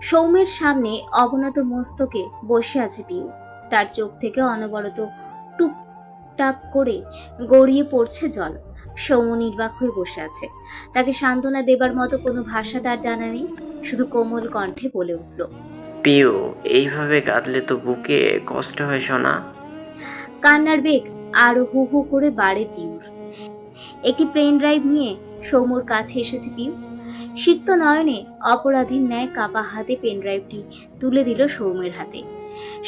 সৌম্যের সামনে অবনত মস্তকে বসে আছে পিউ। তার চোখ থেকে অনবরত টুপটাপ করে গড়িয়ে পড়ছে জল। সৌম্য নির্বাক হয়ে বসে আছে। তাকে সান্ত্বনা দেবার মতো কোনো ভাষা তার জানা নেই। শুধু কোমল কণ্ঠে বলে উঠল, পিউ, এইভাবে কাঁদলে তো বুকে কষ্ট হয় শোনা। কান্নার বেগ আরো হু হু করে বাড়ে পিউর। একটি পেন ড্রাইভ নিয়ে সৌম্যর কাছে এসেছে পিউ। সিক্ত নয়নে অপরাধীর ন্যায় কাপা হাতে পেন ড্রাইভটি তুলে দিল সৌম্যের হাতে।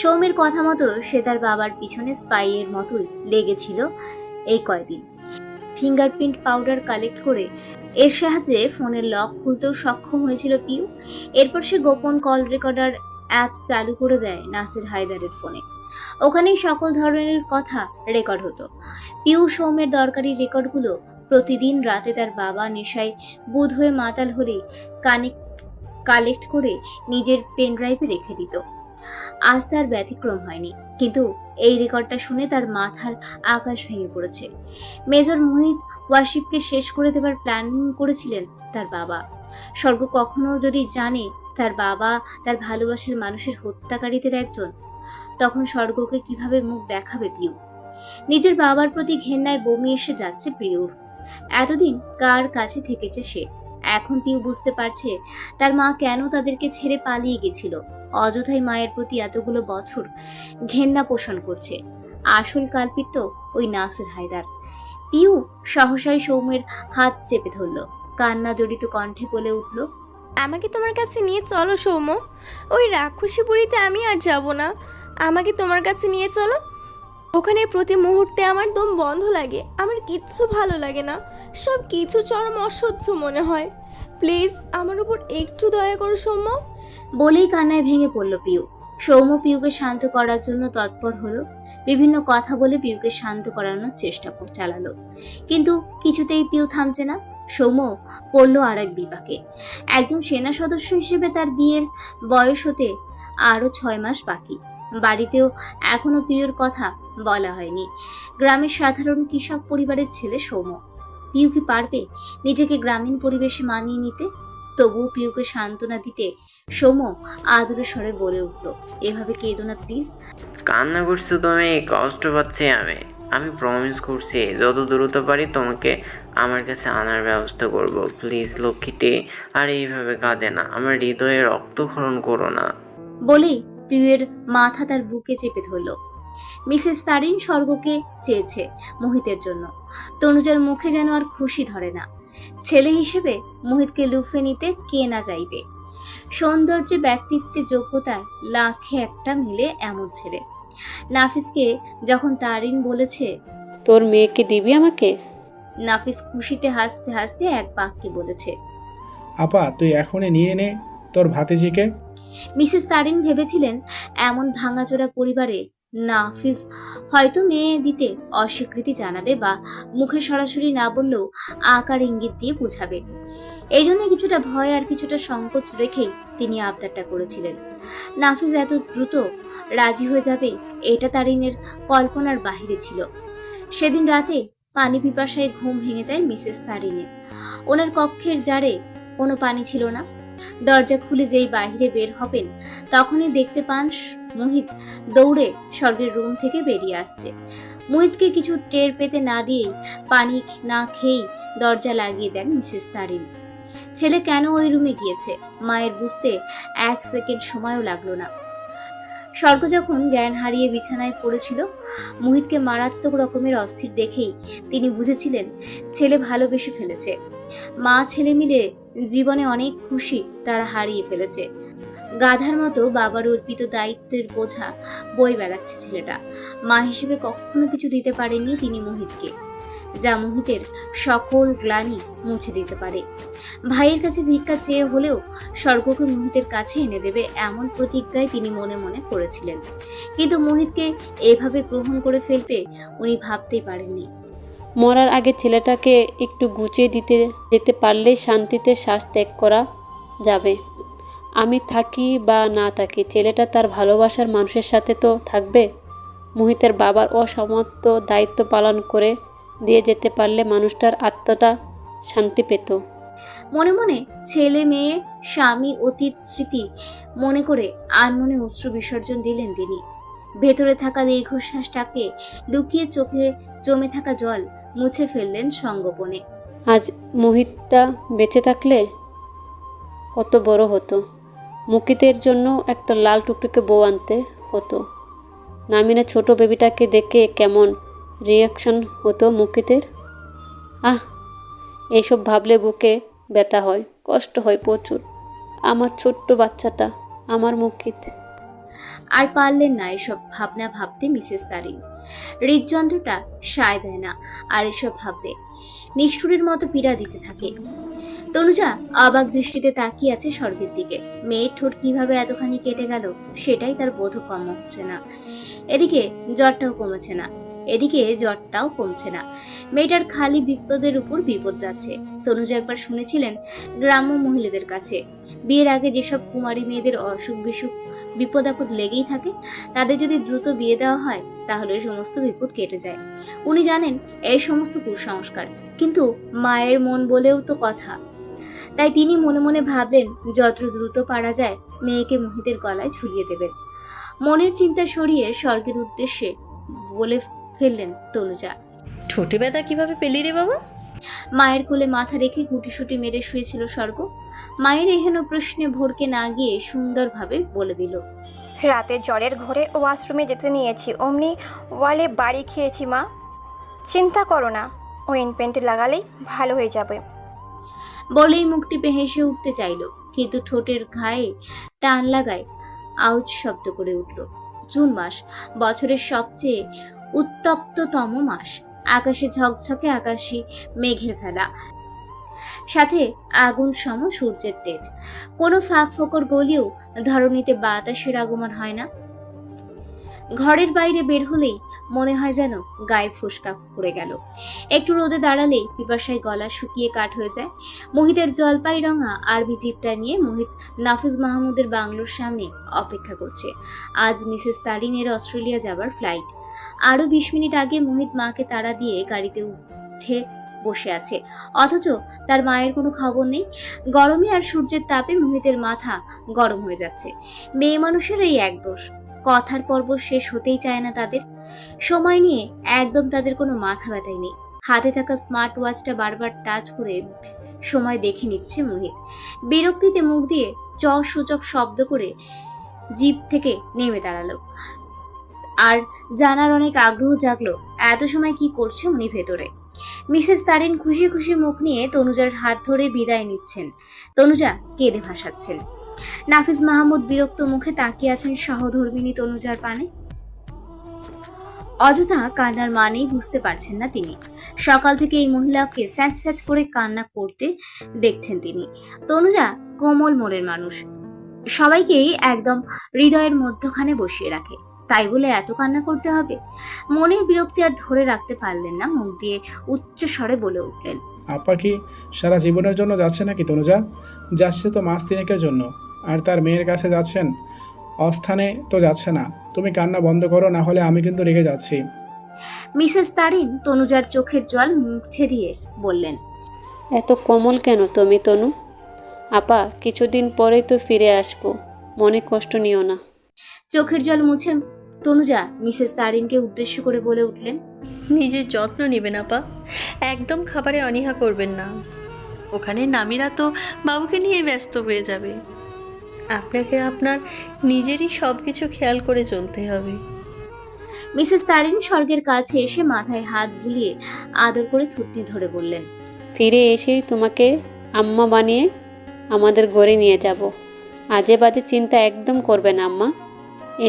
সৌম্যের কথা মতো সে তার বাবার পিছনে স্পাইয়ের মতোই লেগেছিল এই কয়দিন। ফিঙ্গারপ্রিন্ট পাউডার কালেক্ট করে এর সাহায্যে ফোনের লক খুলতেও সক্ষম হয়েছিল পিউ। এরপর সে গোপন কল রেকর্ডার অ্যাপস চালু করে দেয় নাসির হায়দারের ফোনে। ওখানেই সকল ধরনের কথা রেকর্ড হতো। পিউ সৌম্যের দরকারি রেকর্ডগুলো প্রতিদিন রাতে তার বাবা নেশায় বুধ হয়ে মাতাল হলে কালেক্ট করে নিজের পেন ড্রাইভে রেখে দিত। আজ তার ব্যতিক্রম হয়নি, কিন্তু এই রেকর্ডটা শুনে তার মাথার আকাশ ভেঙে পড়েছে। মেজর মোহিত ওয়াসিফকে শেষ করে দেবার প্ল্যানিং করেছিলেন তার বাবা। স্বর্গ কখনো যদি জানে তার বাবা তার ভালোবাসার মানুষের হত্যাকারীদের একজন, তখন স্বর্গকে কিভাবে মুখ দেখাবে পিউ? নিজের বাবার প্রতি ঘেন্নায় বমি এসে যাচ্ছে প্রিয়র। এতদিন কার কাছে থেকেছে সে। এখন পিউ বুঝতে পারছে তার মা কেন তাদেরকে ছেড়ে পালিয়ে গেছিল। অযথাই মায়ের প্রতি এতগুলো বছর ঘেন্না পোষণ করছে। আসল কালপিট তো ওই নাসির হায়দার। পিউ সহসাই সৌম্যের হাত চেপে ধরল, কান্না জড়িত কণ্ঠে বলে উঠল, আমাকে তোমার কাছে নিয়ে চলো সৌম্য। ওই রাক্ষসী বুড়িতে আমি আর যাব না। আমাকে তোমার কাছে নিয়ে চলো। ওখানে প্রতি মুহূর্তে আমার দম বন্ধ লাগে। আমার কিচ্ছু ভালো লাগে না। সব কিছু চরম অসহ্য মনে হয়। প্লিজ আমার উপর একটু দয়া করো সৌম্য। বলেই কান্নায় ভেঙে পড়ল পিউ। সৌম্য পিউকে শান্ত করার জন্য তৎপর হলো। বিভিন্ন কথা বলে পিউকে শান্ত করানোর চেষ্টা চালালো, কিন্তু কিছুতেই পিউ থামছে না। সৌম্য পড়ল আর এক বিপাকে। একজন সেনা সদস্য হিসেবে তার বিয়ের বয়স হতে আরো 6 মাস বাকি। বাড়িতেও এখনো পিউর কথা বলা হয়নি। গ্রামের সাধারণ কৃষক পরিবারের ছেলে সৌম্য। পিউ কি পারবে নিজেকে গ্রামীণ পরিবেশে মানিয়ে নিতে? তবুও পিউকে সান্ত্বনা দিতে সৌম্য আদুরে স্বরে বলে উঠল, এভাবে কেঁদো না প্লিজ। কান্না করছো তুমি, কষ্ট পাচ্ছি আমি প্রমিস করছি যত দ্রুত পারি তোমাকে আমার কাছে আনার ব্যবস্থা করব। প্লিজ লক্ষ্মীটি, আর এইভাবে কাঁদে না, আমার হৃদয়ে রক্তক্ষরণ করো না। বলেই পিউয়ের মাথা তার বুকে চেপে ধরল। মিসেস তারিন স্বর্গকে চেয়েছে মোহিতের জন্য। তনুজার মুখে যেন আর খুশি ধরে না। ছেলে হিসেবে মোহিতকে লুফে নিতে কে না চাইবে। সৌন্দর্যে, ব্যক্তিত্বে, যোগ্যতায় লাখে একটা মিলে এমন ছেলে। নাফিসকে যখন তারিন বলেছে, তোর মেয়েকে দিবি আমাকে, নাফিস খুশিতে হাসতে হাসতে এক বাক্যে বলেছে, আপা তুই এখনই নিয়ে নে তোর ভাতিজিকে। মিসেস তারিন ভেবেছিলেন এমন ভাঙাচোরা পরিবারে নাফিস হয়তো মেয়ে দিতে অস্বীকৃতি জানাবে বা মুখে সরাসরি না বললেও আকার ইঙ্গিত দিয়ে বুঝাবে। এই জন্য কিছুটা ভয় আর কিছুটা সংকোচ রেখেই তিনি আবদারটা করেছিলেন। নাফিস এত দ্রুত রাজি হয়ে যাবে এটা তারিনের কল্পনার বাহিরে ছিল। সেদিন রাতে পানি পিপাসায় ঘুম ভেঙে যায় মিসেস তারিনের। ওনার কক্ষের জারে কোনো পানি ছিল না। দরজা খুলে যেই বাইরে বের হবেন তখনই দেখতে পান মোহিত দৌড়ে স্বর্গের রুম থেকে বেরিয়ে আসছে। মোহিতকে কিছু টের পেতে না দিয়েই পানি না খেয়েই দরজা লাগিয়ে দেন মিসেস তারিন। ছেলে কেন ওই রুমে গিয়েছে মায়ের বুঝতে 1 সেকেন্ড সময়ও লাগলো না। স্বর্গ যখন জ্ঞান হারিয়ে বিছানায় পড়েছিল, মোহিতকে মারাত্মক রকমের অস্থির দেখেই তিনি বুঝেছিলেন ছেলে ভালোবেসে ফেলেছে। মা ছেলে মিলে জীবনে অনেক খুশি তারা হারিয়ে ফেলেছে। গাধার মতো বাবার অর্পিত দায়িত্বের বোঝা বয়ে বেড়াচ্ছে ছেলেটা। মা হিসেবে কখনো কিছু দিতে পারেননি তিনি মোহিতকে, যা মোহিতের সকল গ্লানি মুছে দিতে পারে। ভাইয়ের কাছে ভিক্ষা চেয়ে হলেও স্বর্গকে মোহিতের কাছে এনে দেবে এমন প্রতিজ্ঞায় তিনি মনে মনে করেছিলেন, কিন্তু মোহিতকে এভাবে গ্রহণ করে ফেলবে উনি ভাবতেই পারেননি। মরার আগে ছেলেটাকে একটু গুছিয়ে দিতে যেতে পারলেই শান্তিতে শ্বাস ত্যাগ করা যাবে। আমি থাকি বা না থাকি, ছেলেটা তার ভালোবাসার মানুষের সাথে তো থাকবে। মোহিতের বাবার অসমাপ্ত দায়িত্ব পালন করে দিয়ে যেতে পারলে মানুষটার আত্মাটা শান্তি পেত। মনে মনে ছেলে মেয়ে স্বামী অতীত স্মৃতি মনে করে আনমনে অশ্রু বিসর্জন দিলেন তিনি। ভেতরে থাকা দীর্ঘশ্বাসটাকে লুকিয়ে চোখে জমে থাকা জল মুছে ফেললেন সঙ্গোপনে। আজ মোহিতটা বেঁচে থাকলে কত বড় হতো। মুকিতের জন্য একটা লাল টুকটুকে বউ আনতে হতো। নামিনা ছোট বেবিটাকে দেখে কেমন রিয়াকশন হতো মুকিতের। এইসব ভাবলে বুকে ব্যথা হয়, কষ্ট হয় প্রচুর। আমার ছোট্ট বাচ্চাটা, আমার মুকিত। আর পারলেন না এসব ভাবনা ভাবতে মিসেস তারিন। হৃদযন্ত্রটা সায় দেয় না আর এসব ভাবতে, নিষ্ঠুরের মতো পীড়া দিতে থাকে। তনুজা অবাক দৃষ্টিতে তাকিয়ে আছে স্বর্গের দিকে। মেয়ের ঠোঁট কিভাবে এতখানি কেটে গেল সেটাই তার বোধগম্য হচ্ছে না। এদিকে জ্বরটাও কমছে না। মেয়েটার খালি বিপদের উপর বিপদ যাচ্ছে। তনুজা একবার শুনেছিলেন গ্রাম্য মহিলাদের কাছে বিয়ের আগে যেসব কুমারী মেয়েদের অসুখ বিসুখ বিপদ আপদ লেগেই থাকে, তাদের যদি দ্রুত বিয়ে দেওয়া হয় তাহলে সমস্ত বিপদ কেটে যায়। উনি জানেন এই সমস্ত কুসংস্কার, কিন্তু মায়ের মন বলেও তো কথা। তাই তিনি মনে মনে ভাবলেন যত দ্রুত পারা যায় মেয়েকে মোহিতের গলায় ঝুলিয়ে দেবেন। মনের চিন্তা সরিয়ে স্বর্গের উদ্দেশ্যে বলে ফেললেন তনুজা। ঠোঁটে ব্যথা কিভাবে পেলি রে বাবা? মায়ের কোলে মাথা রেখে গুটিসুটি মেরে শুয়েছিল স্বর্গ। মায়ের এহেন প্রশ্নে ভরকে না গিয়ে সুন্দরভাবে বলে দিল, রাতে জ্বরের ঘরে ওয়াশরুমে যেতে নিয়েছি, অমনি ওয়ালে বাড়ি খেয়েছি মা। চিন্তা করো না, অয়েনমেন্ট লাগালেই ভালো হয়ে যাবে। বলেই মুখ টিপে হেসে উঠতে চাইল, কিন্তু ঠোঁটের ঘায়ে টান লাগায় আউচ শব্দ করে উঠল। জুন মাস, বছরের সবচেয়ে উত্তপ্ততম মাস। আকাশে ঝকঝকে আকাশী মেঘের ফেলা, সাথে আগুন সম সূর্যের তেজ। কোনো ফাঁক ফোকর গলিয়েও ধরণীতে বাতাসের আগমন হয় না। ঘরের বাইরে বের হলেই মনে হয় যেন গায়ে ফোসকা পড়ে গেল। একটু রোদে দাঁড়ালেই পিপাসায় গলা শুকিয়ে কাঠ হয়ে যায়। মোহিতের জলপাই রঙা আরবি জিপটা নিয়ে মোহিত নাফিজ মাহমুদের বাংলোর সামনে অপেক্ষা করছে। আজ মিসেস তারিনের অস্ট্রেলিয়া যাবার ফ্লাইট। আরো 20 মিনিট আগে মোহিত মাকে তাড়া দিয়ে গাড়িতে উঠে বসে আছে, অথচ তার মায়ের কোনো খবর নেই। গরমে আর সূর্যের তাপে মোহিতের মাথা গরম হয়ে যাচ্ছে। মেয়ে মানুষের এই এক দোষ, কথার পর্ব শেষ হতেই চায় না তাদের। সময় নিয়ে একদম তাদের কোনো মাথা ব্যথাই নেই। হাতে থাকা স্মার্ট ওয়াচটা বারবার টাচ করে সময় দেখে নিচ্ছে মোহিত। বিরক্তিতে মুখ দিয়ে সূচক শব্দ করে জিপ থেকে নেমে দাঁড়ালো। আর জানার অনেক আগ্রহ জাগলো এত সময় কি করছে উনি ভেতরে। মিসেস তারিন খুশি খুশি মুখ নিয়ে তনুজার হাত ধরে বিদায় নিচ্ছেন। তনুজা কেঁদে ভাসাচ্ছেন। নাফিজ মাহমুদ বিরক্ত মুখে তাকিয়ে আছেন সহধর্মিনী তনুজার পানে। অযথা কান্নার মানেই বুঝতে পারছেন না তিনি। সকাল থেকে এই মহিলাকে ফ্যাচ ফ্যাচ করে কান্না করতে দেখছেন তিনি। তনুজা কোমল মনের মানুষ, সবাইকেই একদম হৃদয়ের মধ্যখানে বসিয়ে রাখে। তাই বলে এত কান্না করতে হবে? মনের বিরক্তি আর ধরে রাখতে পারলেন না, মুখ দিয়ে উচ্চ স্বরে বলে উঠলেন, আপা কি সারা জীবনের জন্য যাচ্ছে নাকি তনুজা? যাচ্ছে তো মাস তিনেকের জন্য, আর তার মেয়ের কাছে যাচ্ছেন, অস্থানে তো যাচ্ছে না। তুমি কান্না বন্ধ করো, না হলে আমি কিন্তু রেগে যাচ্ছি। মিসেস তারিন তনুজার চোখের জল মুছে দিয়ে বললেন, এত কোমল কেন তুমি তনু? আপা কিছুদিন পরেই তো ফিরে আসবো, মনে কষ্ট নিও না। চোখের জল মুছে তনুজা মিসেস তারিনকে উদ্দেশ্য করে বলে উঠলেন, নিজের যত্ন নেবেন আপা, একদম খাবারে অনীহা করবেন না। ওখানে নামিরা তো বাবুকে নিয়ে ব্যস্ত হয়ে যাবে। আপনাকে আপনার নিজেরই সব কিছু খেয়াল করে চলতে হবে। মিসেস তারিন স্বর্গের কাছে এসে মাথায় হাত বুলিয়ে আদর করে থুতনি ধরে বললেন, ফিরে এসেই তোমাকে আম্মা বানিয়ে আমাদের ঘরে নিয়ে যাব। আজে বাজে চিন্তা একদম করবে না আম্মা।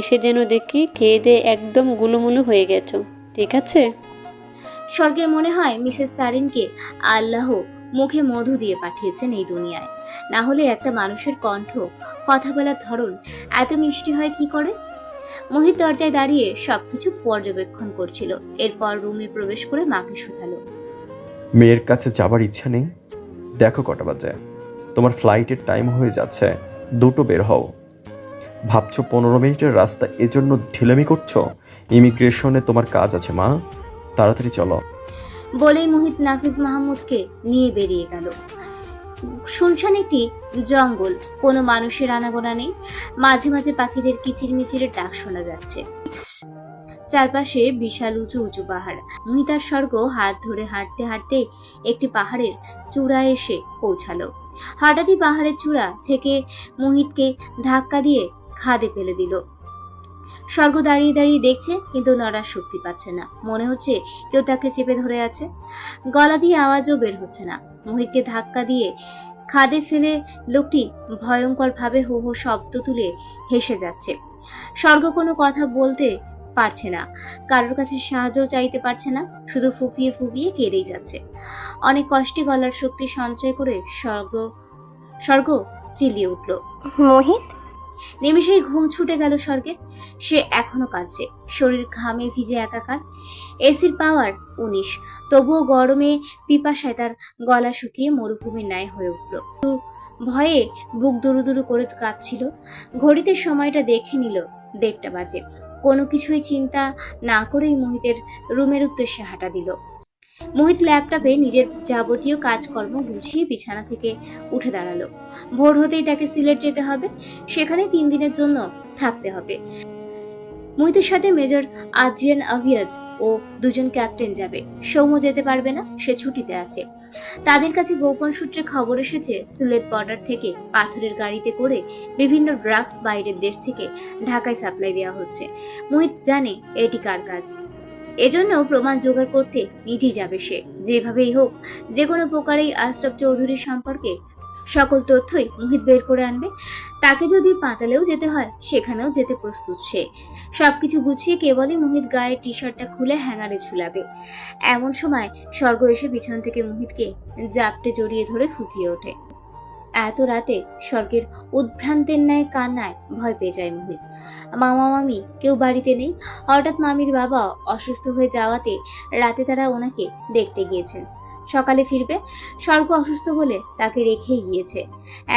এসে যেন দেখি খেয়ে দিয়ে একদম গুলুমুলু হয়ে গেছো, ঠিক আছে? স্বর্গের মনে হয় মিসেস তারিনকে আল্লাহ মুখে মধু দিয়ে পাঠিয়েছেন এই দুনিয়ায়। না হলে একটা মানুষের কণ্ঠ, কথা বলার ধরন এত মিষ্টি হয় কি করে? মোহিত দরজায় দাঁড়িয়ে সবকিছু পর্যবেক্ষণ করছিল। এরপর রুমে প্রবেশ করে মাকে শুধালো, মেয়ের কাছে যাবার ইচ্ছা নেই? দেখো কটা বাজে, তোমার ফ্লাইটের টাইম হয়ে যাচ্ছে, দুটো বের হও। ভাবছো 15 মিনিটের রাস্তা এজন্য ঢিলামি করছো? ইমিগ্রেশনে তোমার কাজ আছে মা, তাড়াতাড়ি চলো। বলেই মোহিত নাফিজ মাহমুদকে নিয়ে বেরিয়ে গেল। শুনশান একটি জঙ্গল, কোনো মানুষের আনাগোনা নেই। মাঝে মাঝে পাখিদের কিচিরমিচিরের ডাক শোনা যাচ্ছে। চারপাশে বিশাল উঁচু উঁচু পাহাড়। মুহিতার স্বর্গ হাত ধরে হাঁটতে হাঁটতে একটি পাহাড়ের চূড়ায় এসে পৌঁছালো। হঠাৎই পাহাড়ের চূড়া থেকে মুহিতকে ধাক্কা দিয়ে খাদে ফেলে দিল। স্বর্গ দাঁড়িয়ে দাঁড়িয়ে দেখছে, কিন্তু নড়ার শক্তি পাচ্ছে না। মনে হচ্ছে কেউ তাকে চেপে ধরে আছে। গলা দিয়ে আওয়াজও বের হচ্ছে না। মুহিতকে ধাক্কা দিয়ে খাদে ফেলে লোকটি ভয়ঙ্কর ভাবে হো হো শব্দ তুলে হেসে যাচ্ছে। স্বর্গ কোনো কথা বলতে পারছে না, কারোর কাছে সাহায্যও চাইতে পারছে না, শুধু ফুপিয়ে ফুপিয়ে কেঁদেই যাচ্ছে। অনেক কষ্টে গলার শক্তি সঞ্চয় করে স্বর্গ চিল্লিয়ে উঠল। মোহিত, নিমেষেই ঘুম ছুটে গেল স্বর্গের। সে এখনো কাঁদছে, শরীর ঘামে ভিজে একাকার। এসির পাওয়ার 19, তবুও গরমে পিপাসায় তার গলা শুকিয়ে মরুভূমির ন্যায় হয়ে উঠল। ভয়ে বুক দুরু দুরু করে কাঁপছিল। ঘড়িতে সময়টা দেখে নিল 1:30 বাজে। কোনো কিছুই চিন্তা না করেই মোহিতের রুমের উদ্দেশ্যে হাঁটা দিল। মোহিত ল্যাপটপে নিজের যাবতীয় কাজকর্ম গুছিয়ে বিছানা থেকে উঠে দাঁড়ালো। ভোর হতেই তাকে সিলেট যেতে হবে, সেখানে 3 দিনের জন্য থাকতে হবে। মোহিতের সাথে মেজর আদ্রিয়ান আভিয়াজ ও 2 জন ক্যাপ্টেন যাবে। সৌম্য যেতে পারবে না, সে ছুটিতে আছে। তাদের কাছে গোপন সূত্রে খবর এসেছে, সিলেট বর্ডার থেকে পাথরের গাড়িতে করে বিভিন্ন ড্রাগস বাইরের দেশ থেকে ঢাকায় সাপ্লাই দেওয়া হচ্ছে। মোহিত জানে এটি কার কাজ, এজন্য প্রমাণ জোগাড় করতে নিজেই যাবে সে। যেভাবেই হোক, যে কোনো প্রকারেই আশরাফ চৌধুরীর সম্পর্কে সকল তথ্যই মোহিত বের করে আনবে। তাকে যদি পাতালেও যেতে হয়, সেখানেও যেতে প্রস্তুত সে। সবকিছু গুছিয়ে কেবলই মোহিত গায়ের টি শার্টটা খুলে হ্যাঙ্গারে ঝুলাবে। এমন সময় স্বর্গ এসে পিছন থেকে মোহিতকে জাপটে জড়িয়ে ধরে ফুঁপিয়ে ওঠে। এত রাতে স্বর্গের উদ্ভ্রান্তের ন্যায় কান্নায় ভয় পেয়ে যায় মোহিত। মামা মামি কেউ বাড়িতে নেই। হঠাৎ মামির বাবা অসুস্থ হয়ে যাওয়াতে রাতে তারা ওনাকে দেখতে গিয়েছেন। সকালে ফিরবে। স্বর্গ অসুস্থ বলে তাকে রেখেই গিয়েছে।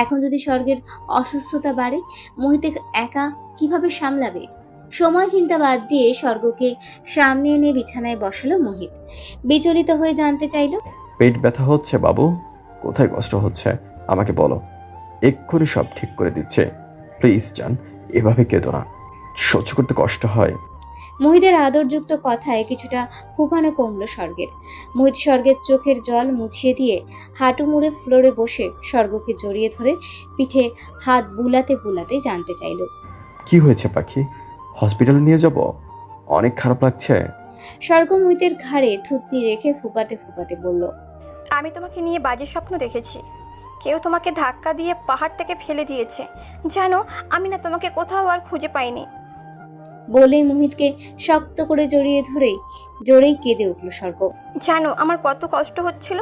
এখন যদি স্বর্গের অসুস্থতা বাড়ে, মোহিতে একা কিভাবে সামলাবে? সময় চিন্তা বাদ দিয়ে স্বর্গকে সামনে এনে বিছানায় বসালো মোহিত। বিচলিত হয়ে জানতে চাইল, পেট ব্যথা হচ্ছে বাবু? কোথায় কষ্ট হচ্ছে আমাকে বলো, এক্ষুনি সব ঠিক করে দিচ্ছে। প্লিজ জান, এভাবে কেঁদো না, সহ্য করতে কষ্ট হয়। মোহিতের আদরযুক্ত কথায় কিছুটা ফুপানো কমলো স্বর্গের। মোহিত স্বর্গের চোখের জল মুছিয়ে দিয়ে হাঁটু মুড়ে ফ্লোরে বসে স্বর্গকে জড়িয়ে ধরে পিঠে হাত বুলাতে বুলাতে জানতে চাইল, কি হয়েছে পাখি? হসপিটালে নিয়ে যাব? অনেক খারাপ লাগছে। স্বর্গ মোহিতের ঘাড়ে থুতনি রেখে ফুপাতে ফুপাতে বলল, আমি তোমাকে নিয়ে বাজে স্বপ্ন দেখেছি। কেউ তোমাকে ধাক্কা দিয়ে পাহাড় থেকে ফেলে দিয়েছে। জানো, আমি না তোমাকে কোথাও আর খুঁজে পাইনি। বলেই মোহিতকে শক্ত করে জড়িয়ে ধরেই জোরেই কেঁদে উঠল স্বর্গ। জানো আমার কত কষ্ট হচ্ছিল।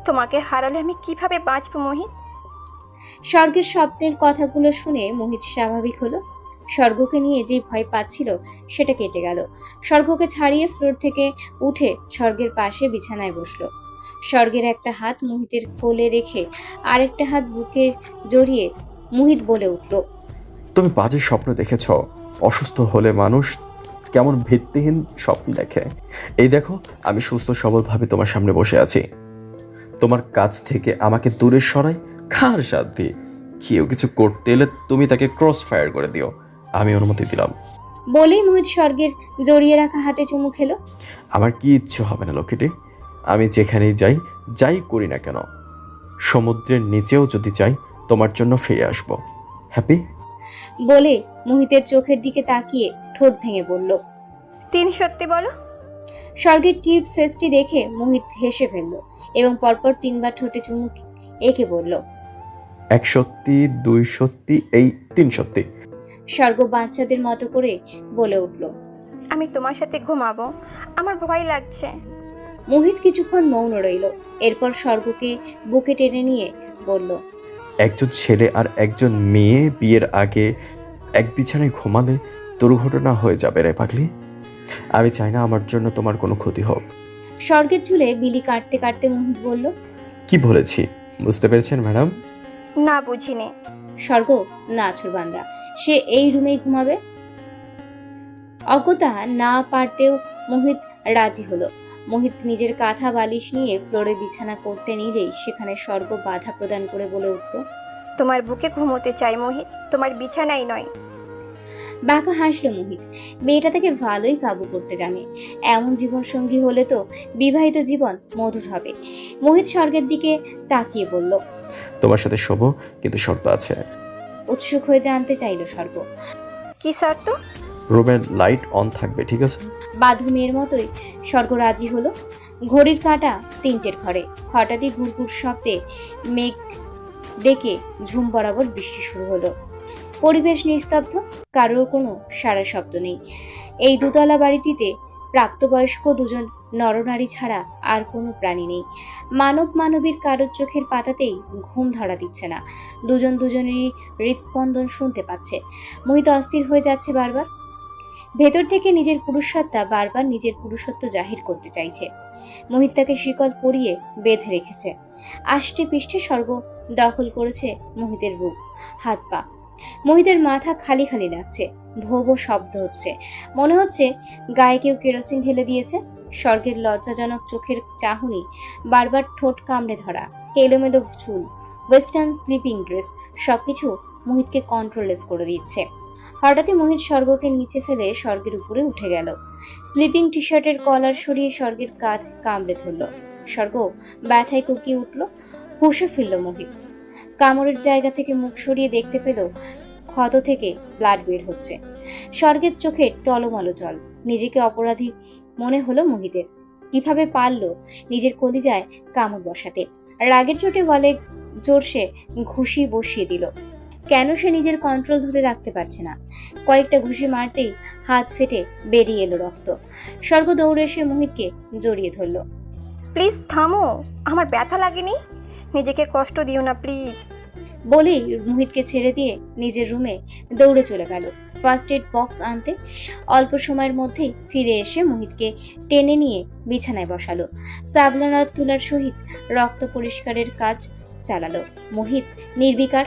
তোমাকে হারালে আমি কিভাবে বাঁচবো মোহিত? স্বর্গের স্বপ্নের কথাগুলো শুনে মোহিত স্বাভাবিক হলো। স্বর্গকে নিয়ে যে ভয় পাচ্ছিল সেটা কেটে গেল। স্বর্গকে ছাড়িয়ে ফ্লোর থেকে উঠে স্বর্গের পাশে বিছানায় বসলো। স্বর্গের একটা হাত মোহিতের কোলে রেখে আরেকটা হাত বুকে জড়িয়ে মোহিত বলে উঠল, তুমি বাজে স্বপ্ন দেখেছ। অসুস্থ হলে মানুষ কেমন ভিত্তিহীন স্বপ্ন দেখে। এই দেখো, আমি সুস্থ সবলভাবে তোমার সামনে বসে আছি। তোমার কাছ থেকে আমাকে দূরে সরাই কার সাধ্যি? কেউ কিছু করতে এলে তুমি তাকে ক্রস ফায়ার করে দিও, আমি অনুমতি দিলাম। বলেই মোহিত স্বর্গের জড়িয়ে রাখা হাতে চুমু খেলো। আমার কি ইচ্ছে হবে না লক্ষ্মীটি? আমি যেখানেই যাই করি না কেন, সমুদ্রের নিচেও যদি যাই তোমার জন্য ফিরে আসবো। হ্যাপি? বলে মোহিতের চোখের দিকে তাকিয়ে ঠোঁট ভেঙে বলল, তিনি সত্যি বলো। স্বর্গের কিউট ফেসটি দেখে মোহিত হেসে ফেলল এবং পরপর 3 বার ঠোঁটে চুমু এঁকে বলল, 1 সত্যি, 2 সত্যি, এই 3 সত্যি। স্বর্গ বাচ্চাদের মতো করে বলে উঠল। আমি তোমার সাথে ঘুমাবো, আমার ভয় লাগছে। মোহিত কিছুক্ষণ মৌন রইল। এরপর স্বর্গকে বুকে টেনে নিয়ে বলল, একজন ছেলে আর একজন মেয়ে বিয়ের আগে এক বিছানায় ঘুমালে দুর্ঘটনা হয়ে যাবে রে পাগলি। আমি চাই না আমার জন্য তোমার কোনো ক্ষতি হোক। স্বর্গের চুলে বিলি কাটতে কাটতে মোহিত বলল, কি বলেছি বুঝতে পেরেছেন ম্যাডাম? না, বুঝিনি। স্বর্গ নাছুরবান্দা, সে এই রুমেই ঘুমাবে। অজ্ঞতা না পারতেও মোহিত রাজি হলো। মোহিত নিজের কাঁথা বালিশ নিয়ে ফ্লোরে বিছানা করতে নিলেই সেখানে স্বর্গ বাধা প্রদান করে বলে উঠল। তোমার বুকে ঘুমোতে চাই মোহিত, তোমার বিছানাই নয়। বাঁকা হাসলো মোহিত। মেয়েটা তাকে ভালোই কাবু করতে জানে। এমন জীবন সঙ্গী হলে তো বিবাহিত জীবন মধুর হবে। মোহিত স্বর্গের দিকে তাকিয়ে বলল। তোমার সাথে শোবো, কিন্তু শর্ত আছে। উৎসুক হয়ে জানতে চাইল স্বর্গ। কি শর্ত? রুমের লাইট অন থাকবে, ঠিক আছে? বাঁধু মেয়ের মতোই স্বর্গ রাজি হলো। ঘড়ির কাঁটা 3টের ঘরে। হঠাৎই গুড়গুড় শব্দে মেঘ ডেকে ঝুম বরাবর বৃষ্টি শুরু হলো। পরিবেশ নিস্তব্ধ, কারোর কোনো সারা শব্দ নেই। এই দুতলা বাড়িটিতে প্রাপ্তবয়স্ক দুজন নরনারী ছাড়া আর কোনো প্রাণী নেই। মানবীর কারোর চোখের পাতাতেই ঘুম ধরা দিচ্ছে না। দুজন দুজনেরই হৃদস্পন্দন শুনতে পাচ্ছে। মোহিত অস্থির হয়ে যাচ্ছে বারবার। ভেতর থেকে নিজের পুরুষসত্তা বারবার নিজের পুরুষত্ব জাহির করতে চাইছে। মোহিত তাকে শিকল পরিয়ে বেঁধে রেখেছে। আষ্টে পৃষ্ঠে স্বর্গ দখল করেছে মোহিতের বুক, হাত পা। মোহিতের মাথা খালি খালি লাগছে। ভো ভো শব্দ হচ্ছে। মনে হচ্ছে গায়ে কেউ কেরোসিন ঢেলে দিয়েছে। স্বর্গের লজ্জাজনক চোখের চাহনি, বারবার ঠোঁট কামড়ে ধরা, এলোমেলো চুল, ওয়েস্টার্ন স্লিপিং ড্রেস, সবকিছু মোহিতকে কন্ট্রোললেস করে দিচ্ছে। হঠাৎই মোহিত স্বর্গকে নিচে ফেলে স্বর্গের উপরে উঠে গেল। স্লিপিং টি শার্টের কলার সরিয়ে স্বর্গের কাঁধ কামড়ে ধরল। স্বর্গ ব্যথায় কুকিয়ে উঠল। হুঁশে ফিরল মোহিত। কামড়ের জায়গা থেকে মুখ সরিয়ে দেখতে পেল ক্ষত থেকে ব্লাড বের হচ্ছে। স্বর্গের চোখে টলমলো জল। নিজেকে অপরাধী মনে হলো মোহিতের। কিভাবে পারল নিজের কলিজায় কামড় বসাতে? রাগের চোটে ওয়ালে জোরসে ঘুষি বসিয়ে দিল। কেন সে নিজের কন্ট্রোল ধরে রাখতে পারছে না? কয়েকটা ঘুষি মারতেই হাত ফেটে বেরিয়ে এলো রক্ত। স্বর্গ দৌড়ে এসে মোহিতকে জড়িয়ে ধরল। প্লিজ থামো, আমার ব্যথা লাগেনি, নিজেকে কষ্ট দিও না প্লিজ। বলেই মোহিতকে ছেড়ে দিয়ে নিজের রুমে দৌড়ে চলে গেল ফার্স্ট এড বক্স আনতে। অল্প সময়ের মধ্যেই ফিরে এসে মোহিতকে টেনে নিয়ে বিছানায় বসালো। সাবলান আর তুলার সহিত রক্ত পরিষ্কারের কাজ চালালো। মোহিত নির্বিকার।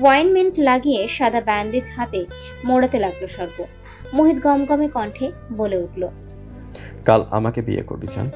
ওয়াইনমেন্ট লাগিয়ে সাদা ব্যান্ডেজ হাতে মোড়াতে লাগলো স্বর্গ। মোহিত গমগমে কণ্ঠে বলে উঠল। কাল আমাকে বিয়ে করবি, চান?